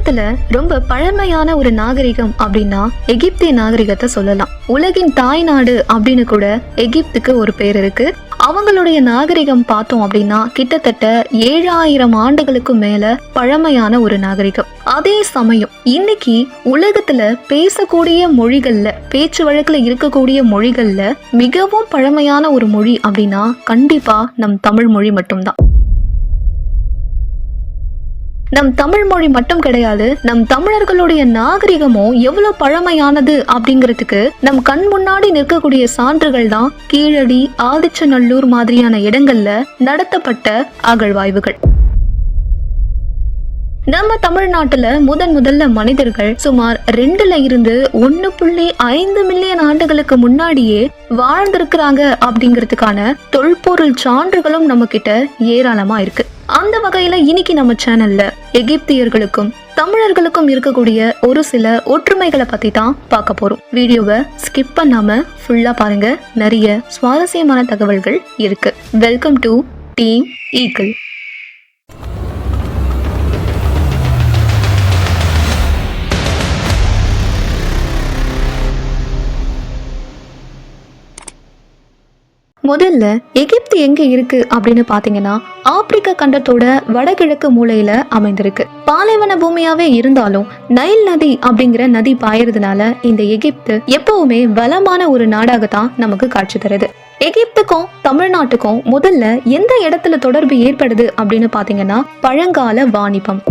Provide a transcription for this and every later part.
உலகத்துல ரொம்ப பழமையான ஒரு நாகரிகம் அப்படின்னா எகிப்திய நாகரிகத்தை சொல்லலாம். உலகின் தாய் நாடு அப்படின்னு கூட எகிப்துக்கு ஒரு பேர் இருக்கு. அவங்களுடைய நாகரிகம் பார்த்தோம் அப்படின்னா கிட்டத்தட்ட 7000 ஆண்டுகளுக்கு மேல பழமையான ஒரு நாகரிகம். அதே சமயம் இன்னைக்கு உலகத்துல பேசக்கூடிய மொழிகள்ல, பேச்சு வழக்குல இருக்கக்கூடிய மொழிகள்ல மிகவும் பழமையான ஒரு மொழி அப்படின்னா கண்டிப்பா நம் தமிழ் மொழி மட்டும்தான். நம் தமிழ் மொழி மட்டும் கிடையாது, நம் தமிழர்களுடைய நாகரிகமும் எவ்வளவு பழமையானது அப்படிங்கிறதுக்கு நம் கண் முன்னாடி நிற்கக்கூடிய சான்றுகள் தான் கீழடி, ஆதிச்சநல்லூர் மாதிரியான இடங்கள்ல நடத்தப்பட்ட அகழ்வாய்வுகள். நம்ம தமிழ்நாட்டுல முதல்ல மனிதர்கள் சுமார் 2ல இருந்து 1.5 மில்லியன் ஆண்டுகளுக்கு முன்னாடியே வாழ்ந்திருக்கிறாங்க அப்படிங்கிறதுக்கான தொல்பொருள் சான்றுகளும் நம்ம கிட்ட ஏராளமா இருக்கு. அந்த வகையில இன்னைக்கு நம்ம சேனல்ல எகிப்தியர்களுக்கும் தமிழர்களுக்கும் இருக்கக்கூடிய ஒரு சில ஒற்றுமைகளை பத்தி தான் பார்க்க போறோம். வீடியோவை ஸ்கிப் பண்ணாம ஃபுல்லா பாருங்க, நிறைய சுவாரஸ்யமான தகவல்கள் இருக்கு. Welcome to team eagle. முதல்ல எகிப்து எங்க இருக்கு அப்படின்னு பாத்தீங்கன்னா ஆப்பிரிக்க கண்டத்தோட வடகிழக்கு மூலையில அமைந்திருக்கு. பாலைவன பூமியாவே இருந்தாலும் நைல் நதி அப்படிங்கிற நதி பாயறதுனால இந்த எகிப்து எப்பவுமே வளமான ஒரு நாடாகத்தான் நமக்கு காட்சி தருது. எகிப்துக்கும் தமிழ்நாட்டுக்கும் முதல்ல எந்த இடத்துல தொடர்பு ஏற்படுது அப்படின்னு பாத்தீங்கன்னா பழங்கால வாணிபம்.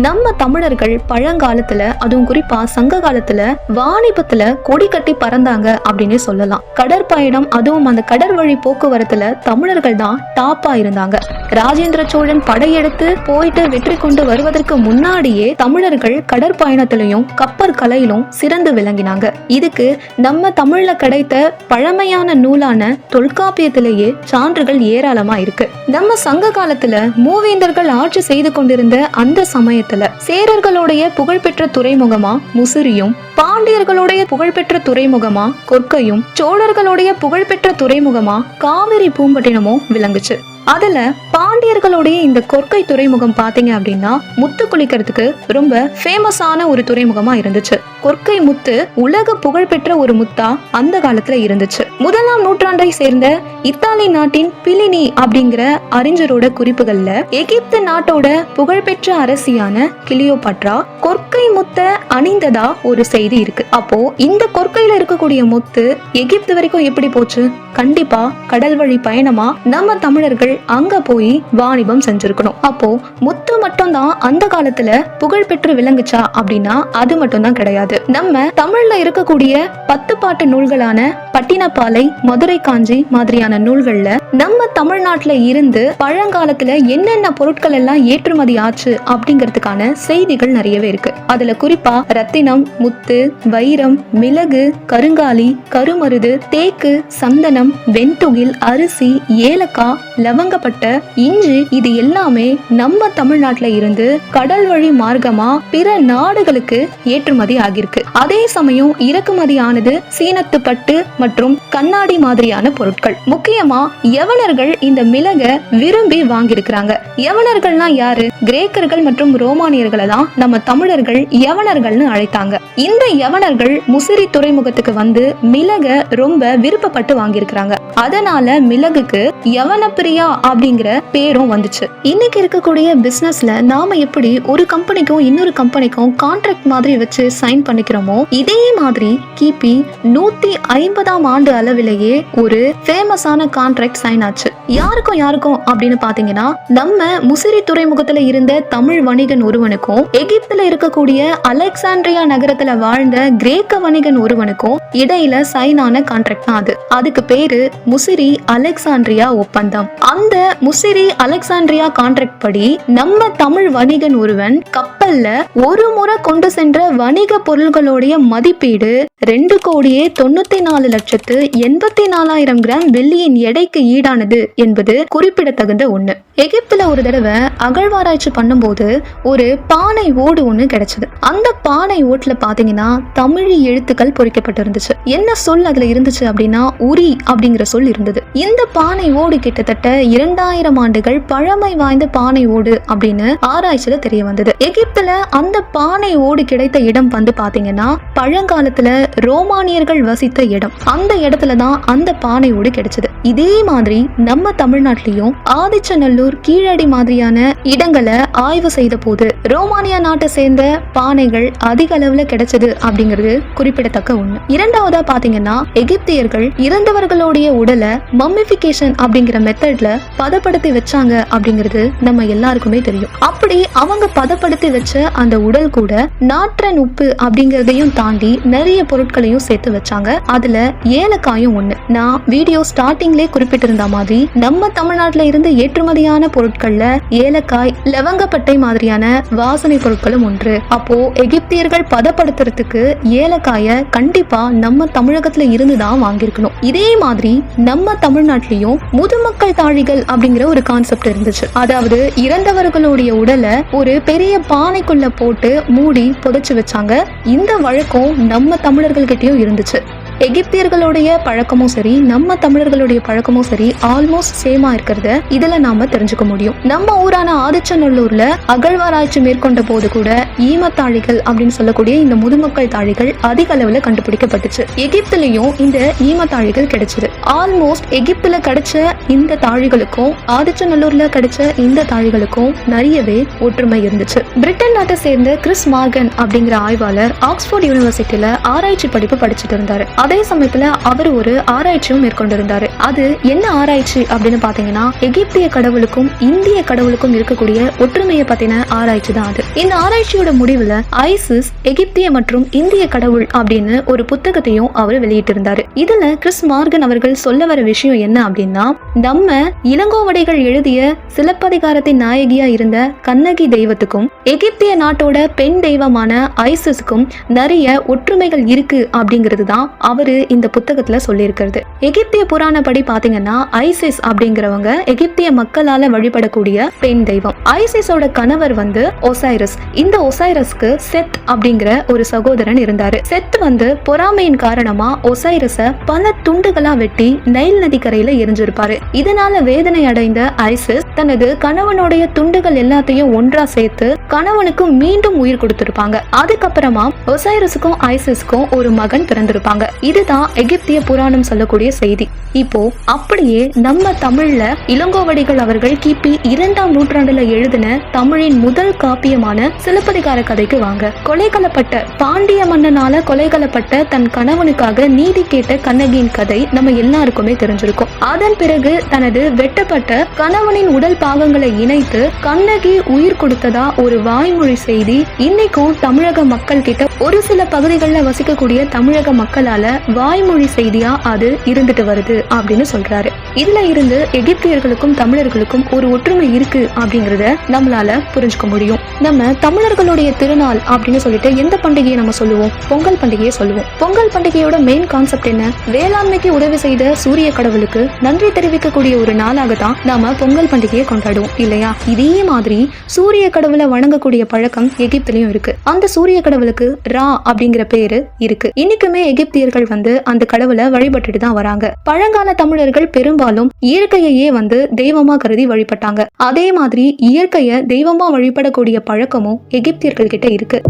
நம்ம தமிழர்கள் பழங்காலத்துல, அதுவும் குறிப்பா சங்க காலத்துல வாணிபத்துல கொடி கட்டி பறந்தாங்க அப்படின்னு சொல்லலாம். கடற்பயணம், அதுவும் அந்த கடற்வழி போக்குவரத்துல தமிழர்கள் தான் டாப்பா இருந்தாங்க. ராஜேந்திர சோழன் படையெடுத்து போயிட்டு வெற்றி கொண்டு வருவதற்கு முன்னாடியே தமிழர்கள் கடற்பயணத்திலையும் கப்பற்கலையிலும் சிறந்து விளங்கினாங்க. இதுக்கு நம்ம தமிழ்ல கிடைத்த பழமையான நூலான தொல்காப்பியத்திலேயே சான்றுகள் ஏராளமா இருக்கு. நம்ம சங்க காலத்துல மூவேந்தர்கள் ஆட்சி செய்து கொண்டிருந்த அந்த சமயத்துல சேரர்களுடைய புகழ்பெற்ற துறைமுகமா முசிறியும், பாண்டியர்களுடைய புகழ்பெற்ற துறைமுகமா கொற்கையும், சோழர்களுடைய புகழ்பெற்ற துறைமுகமா காவிரி பூம்பட்டினமும் விளங்குச்சு. அதுல பாண்டியர்களுடைய இந்த கொற்கை துறைமுகம் பாத்தீங்க அப்படின்னா முத்து குளிக்கிறதுக்கு ரொம்ப ஃபேமஸான ஒரு துறைமுகமா இருந்துச்சு. கொற்கை முத்து உலக புகழ்பெற்ற ஒரு முத்தா அந்த காலத்துல இருந்துச்சு. 1ஆம் நூற்றாண்டை சேர்ந்த இத்தாலி நாட்டின் பிலினி அப்படிங்கிற அறிஞரோட குறிப்புகள்ல எகிப்து நாட்டோட புகழ்பெற்ற அரசியான கிளியோபாட்ரா கொற்கை முத்த அணிந்ததா ஒரு செய்தி இருக்கு. அப்போ இந்த கொற்கையில இருக்கக்கூடிய முத்து எகிப்து வரைக்கும் எப்படி போச்சு? கண்டிப்பா கடல் வழி பயணமா நம்ம தமிழர்கள் அங்க போய் வாணிபம் செஞ்சிருக்கணும். அப்போ முத்து மட்டும் தான் அந்த காலத்துல புகழ் பெற்று விளங்குச்சா அப்படின்னா அது மட்டும் தான் கிடையாது. நம்ம தமிழ்ல இருக்கக்கூடிய 10 பாட்டு நூல்களான பட்டினப்பாலை, மதுரை காஞ்சி மாதிரியான நூல்கள்ல நம்ம தமிழ்நாட்டுல இருந்து பழங்காலத்துல என்னென்ன பொருட்கள் எல்லாம் ஏற்றுமதி ஆச்சு அப்படிங்கிறதுக்கான செய்திகள் நிறையவே இருக்கு. அதுல குறிப்பா ரத்தினம், முத்து, வைரம், மிளகு, கருங்காலி, கருமருது, தேக்கு, சந்தனம், வெண்துகில், அரிசி, ஏலக்காய், லவங்கப்பட்ட, இஞ்சி, இது எல்லாமே நம்ம தமிழ்நாட்டுல இருந்து கடல் வழி மார்க்கமா பிற நாடுகளுக்கு ஏற்றுமதி ஆகியிருக்கு. அதே சமயம் இறக்குமதி ஆனது சீனத்து பட்டு மற்றும் கண்ணாடி மாதிரியான பொருட்கள். முக்கியமா யவனர்கள் இந்த மிளக விரும்பி வாங்கியிருக்கிறாங்க. யவனர்கள்னா யாரு? கிரேக்கர்கள் மற்றும் ரோமானியர்களை தான் நம்ம தமிழர்கள் யவனர்கள்னு அழைத்தாங்க. இந்த யவனர்கள் முசிறி துறைமுகத்துக்கு வந்து மிளக ரொம்ப விருப்பப்பட்டு வாங்கியிருக்கிறாங்க. அதனால மிளகுக்கு யவன பிரியா அப்படிங்கிற பேரும் வந்துச்சு. இன்னைக்கு இருக்கக்கூடிய பிசினஸ்ல நாம எப்படி ஒரு கம்பெனிக்கும் இன்னொரு கம்பெனிக்கும் கான்ட்ராக்ட் மாதிரி வச்சு சைன் பண்ணிக்கிறோமோ, இதே மாதிரி கிபி 150ஆம் ஆண்டு அளவிலேயே ஒரு ஃபேமஸான கான்ட்ராக்ட் சைன் ஆச்சு. யாருக்கும் அப்படின்னு பாத்தீங்கன்னா நம்ம முசிறி துறைமுகத்துல இருந்த தமிழ் வணிகன் ஒருவனுக்கும் எகிப்துல இருக்கக்கூடிய அலெக்சாண்ட்ரியா நகரத்துல வாழ்ந்த கிரேக்க வணிகன் ஒருவனுக்கும் இடையில சைன் ஆன கான்ட்ராக்ட் தான் அது. அதுக்கு பேரு முசிறி அலெக்சாண்ட்ரியா ஒப்பந்தம். அந்த முசிறி அலெக்சாண்ட்ரியா கான்ட்ராக்ட் படி நம்ம தமிழ் வணிகன் ஒருவன் கப்பல்ல ஒரு முறை கொண்டு சென்ற வணிக பொருள்களுடைய மதிப்பீடு 2,94,84,000 கிராம் வெள்ளியின் எடைக்கு ஈடானது என்பது குறிப்பிடத்தகுந்த ஒண்ணு. எகிப்துல ஒரு தடவை அகழ்வாராய்ச்சி பண்ணும்போது ஒரு பானை ஓடு ஒண்ணு கிடைச்சது. அந்த பானை ஓட்டுல பாத்தீங்கன்னா தமிழ் எழுத்துக்கள் பொறிக்கப்பட்டிருந்துச்சு. என்ன சொல் அதுல இருந்துச்சு அப்படின்னா உரி அப்படிங்கிற சொல் இருந்தது. இந்த பானை ஓடு கிட்டத்தட்ட 2000 ஆண்டுகள் பழமை வாய்ந்த பானை ஓடு அப்படின்னு ஆராய்ச்சியில தெரிய வந்தது. எகிப்துல அந்த பானை ஓடு கிடைத்த இடம் வந்து பாத்தீங்கன்னா பழங்காலத்துல ரோமானியர்கள் வசித்த இடம். அந்த இடத்துலதான் அந்த பானை ஓடு கிடைச்சது. இதே மாதிரி நம்ம தமிழ்நாட்டிலையும் ஆதிச்சநல்லூர், கீழடி மாதிரியான இடங்களை ஆய்வு செய்த போது ரோமானியா நாட்டை சேர்ந்த பானைகள் அதிக அளவுல கிடைச்சது அப்படிங்கிறது குறிப்பிடத்தக்க ஒண்ணு. இரண்டாவதா பாத்தீங்கன்னா எகிப்தியர்கள் இறந்தவர்களுடைய உடலை மம்மிஃபிகேஷன் அப்படிங்கிற மெத்தட்ல பதப்படுத்தி வச்சாங்க அப்படிங்கிறது நம்ம எல்லாருக்குமே தெரியும். அப்படி அவங்க பதப்படுத்தி வச்ச அந்த உடல் கூட நாற்றன் உப்பு அப்படிங்கறதையும் தாண்டி நிறைய பொருட்களையும் சேர்த்து வச்சாங்க. அதுல ஏலக்காயும் ஒண்ணு. நான் வீடியோ ஸ்டார்டிங்லேயே குறிப்பிட்டிருந்த மாதிரி நம்ம தமிழ்நாட்டுல இருந்து ஏற்றுமதியான பொருட்கள்ல ஏலக்காய், லவங்கப்பட்டை மாதிரியான வாசனை பொருட்களும் ஒன்று. அப்போ எகிப்தியர்கள் பதப்படுத்துறதுக்கு ஏலக்காய கண்டிப்பா நம்ம தமிழகத்துல இருந்துதான் வாங்கியிருக்கணும். இதே மாதிரி நம்ம தமிழ்நாட்டிலையும் முதுமக்கள் தாழிகள் அப்படிங்கிற ஒரு கான்செப்ட் இருந்துச்சு. அதாவது இறந்தவர்களுடைய உடலை ஒரு பெரிய பானைக்குள்ள போட்டு மூடி புதைச்சு வச்சாங்க. இந்த வழக்கம் நம்ம தமிழர்கள் கிட்டயும் இருந்துச்சு. எகிப்தியர்களுடைய பழக்கமும் சரி, நம்ம தமிழர்களுடைய பழக்கமும் சரி, ஆல்மோஸ்ட் சேமா இருக்கிறத இதுல நாம தெரிஞ்சுக்க முடியும். நம்ம ஊரான ஆதிச்சநல்லூர்ல அகழ்வாராய்ச்சி மேற்கொண்ட போது கூட ஈமத்தாழிகள் அப்படின்னு சொல்லக்கூடிய இந்த முதுமக்கள் தாழிகள் அதிக அளவுல கண்டுபிடிக்கப்பட்டுச்சு. எகிப்திலையும் இந்த ஈமத்தாழிகள் கிடைச்சது. ஆல்மோஸ்ட் எகிப்துல கிடைச்ச இந்த தாழிகளுக்கும் ஆதிச்சநல்லூர்ல கிடைச்ச இந்த தாழிகளுக்கும் நிறையவே ஒற்றுமை இருந்துச்சு. பிரிட்டன் நாட்டை சேர்ந்த கிறிஸ் மார்கன் அப்படிங்கிற ஆய்வாளர் ஆக்ஸ்போர்ட் யூனிவர்சிட்டியில ஆராய்ச்சி படிப்பு படிச்சுட்டு இருந்தாரு. அதே சமயத்துல அவர் ஒரு ஆராய்ச்சியும் மேற்கொண்டிருந்தாரு. அது என்ன ஆராய்ச்சி அப்படின்னு பாத்தீங்கன்னா எகிப்திய கடவுளுக்கும் இந்திய கடவுளுக்கும் இருக்கக்கூடிய ஒற்றுமையை பத்தின ஆராய்ச்சி தான் அது. இந்த ஆராய்ச்சியோட முடிவுல ஐசிஸ் எகிப்திய மற்றும் இந்திய கடவுள் அப்படின்னு ஒரு புத்தகத்தையும் அவர் வெளியிட்டிருந்தாரு. இதுல கிறிஸ் மார்கன் அவர்கள் சொல்ல வர விஷயம் என்ன அப்படின்னா, நம்ம இளங்கோவடிகள் எழுதிய சிலப்பதிகாரத்தின் நாயகியா இருந்த கண்ணகி தெய்வத்துக்கும் எகிப்திய நாட்டோட பெண் தெய்வமான ஐசிஸ்க்கும் நிறைய ஒற்றுமைகள் இருக்கு அப்படிங்கிறது தான் அவரு இந்த புத்தகத்துல சொல்லியிருக்கிறது. எகிப்திய புராணப்படி பாத்தீங்கன்னா ஐசிஸ் அப்படிங்கிறவங்க எகிப்திய மக்களால வழிபடக்கூடிய பெண் தெய்வம். ஐசிஸோட கணவர் வந்து ஒசைரஸ். இந்த ஒசைரஸ்க்கு செத் அப்படிங்கிற ஒரு சகோதரன் இருந்தாரு. செத் வந்து பொறாமையின் காரணமா ஒசைரஸ பல துண்டுகளா வெட்டி நைல் நதிக்கரையில எரிஞ்சிருப்பாரு. இதனால வேதனை அடைந்த ஐசிஸ் தனது கணவனுடைய துண்டுகள் எல்லாத்தையும் ஒன்றா சேர்த்து கணவனுக்கு மீண்டும் உயிர் கொடுத்திருப்பாங்க. அதுக்கப்புறமா ஒசைரஸுக்கும் ஐசிஸ்க்கும் ஒரு மகன் பிறந்திருப்பாங்க. இதுதான் எகிப்திய புராணம் சொல்லக்கூடிய செய்தி. இப்போ அப்படியே நம்ம தமிழ்ல இளங்கோவடிகள் அவர்கள் கிபி 2ஆம் நூற்றாண்டுல எழுதின தமிழின் முதல் காப்பியமான சிலப்பதிகார கதைக்கு வாங்க. கொலைகளப்பட்ட பாண்டிய மன்னனால கொலைகளப்பட்ட தன் கணவனுக்காக நீதி கேட்ட கண்ணகியின் கதை நம்ம எல்லாருக்குமே தெரிஞ்சிருக்கும். அதன் பிறகு தனது வெட்டப்பட்ட கணவனின் உடல் பாகங்களை இணைத்து கண்ணகி உயிர் கொடுத்ததா ஒரு வாய்மொழி செய்தி இன்னைக்கும் தமிழக மக்கள் கிட்ட ஒரு சில பகுதிகளில் வசிக்கக்கூடிய தமிழக மக்களால வாய்மொழி செய்தியா அது இருந்துட்டு வருது அப்படின்னு சொல்றாரு. இதுல இருந்து எகிப்தியர்களுக்கும் தமிழர்களுக்கும் ஒரு ஒற்றுமை இருக்கு அப்படிங்கறத நம்மளால புரிஞ்சுக்க முடியும். நம்ம தமிழர்களுடைய திருநாள் அப்படின்னு சொல்லிட்டு எந்த பண்டிகையை நம்ம சொல்லுவோம்? பொங்கல் பண்டிகையை சொல்லுவோம். பொங்கல் பண்டிகையோட மெயின் கான்செப்ட் என்ன? வேளாண்மைக்கு உதவி செய்த சூரிய கடவுளுக்கு நன்றி தெரிவிக்கக்கூடிய ஒரு நாளாக தான் நாம பொங்கல் பண்டிகையை கொண்டாடுவோம் இல்லையா? இதே மாதிரி சூரிய கடவுளை வணங்கக்கூடிய பழக்கம் எகிப்திலையும் இருக்கு. அந்த சூரிய கடவுளுக்கு ரா அப்படிங்கிற பேரு இருக்கு. இன்னைக்குமே எகிப்தியர்கள் வந்து அந்த கடவுளை வழிபட்டுட்டு தான் வராங்க. பழங்கால தமிழர்கள் பெரும்பாலும் இயற்கையே வந்து தெய்வமா கருதி வழிபட்டாங்க. அதே மாதிரி இயற்கையை தெய்வமா வழிபடக்கூடிய பழக்கமும் எகிப்தியர்கள் கிட்ட இருக்கு.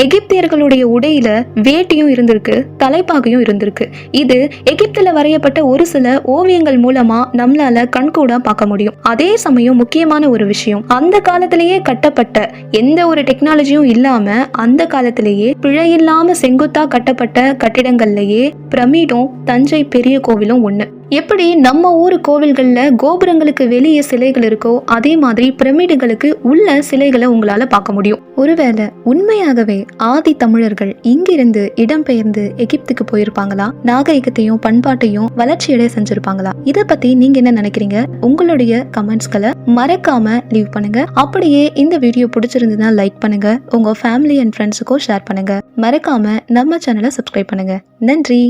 எகிப்தியர்களுடைய உடையில வேட்டியும் இருந்திருக்கு, தலைப்பாகையும் இருந்திருக்கு. இது எகிப்துல வரையப்பட்ட ஒரு சில ஓவியங்கள் மூலமா நம்மளால கண்கூடா பார்க்க முடியும். அதே சமயம் முக்கியமான ஒரு விஷயம், அந்த காலத்திலேயே கட்டப்பட்ட எந்த ஒரு டெக்னாலஜியும் இல்லாம அந்த காலத்திலேயே பிழையில்லாம செங்குத்தா கட்டப்பட்ட கட்டிடங்கள்லயே பிரமிடும் தஞ்சை பெரிய கோவிலும் ஒண்ணு. எப்படி நம்ம ஊர் கோவில்கள்ல கோபுரங்களுக்கு வெளியே சிலைகள் இருக்கோ அதே மாதிரி பிரமிடுகளுக்கு உள்ள சிலைகளை உங்களால பார்க்க முடியும். ஒருவேளை உண்மையாகவே ஆதி தமிழர்கள் இங்கிருந்து இடம்பெயர்ந்து எகிப்துக்கு போயிருப்பாங்களா? நாகரிகத்தையும் பண்பாட்டையும் வளர்ச்சியடைய செஞ்சிருப்பாங்களா? இத பத்தி நீங்க என்ன நினைக்கிறீங்க? உங்களுடைய கமெண்ட்ஸ்களை மறக்காம லீவ் பண்ணுங்க. அப்படியே இந்த வீடியோ பிடிச்சிருந்ததுன்னா லைக் பண்ணுங்க, உங்க ஃபேமிலி அண்ட் ஃப்ரெண்ட்ஸுக்கும் ஷேர் பண்ணுங்க. மறக்காம நம்ம சேனலை சப்ஸ்கிரைப் பண்ணுங்க. நன்றி.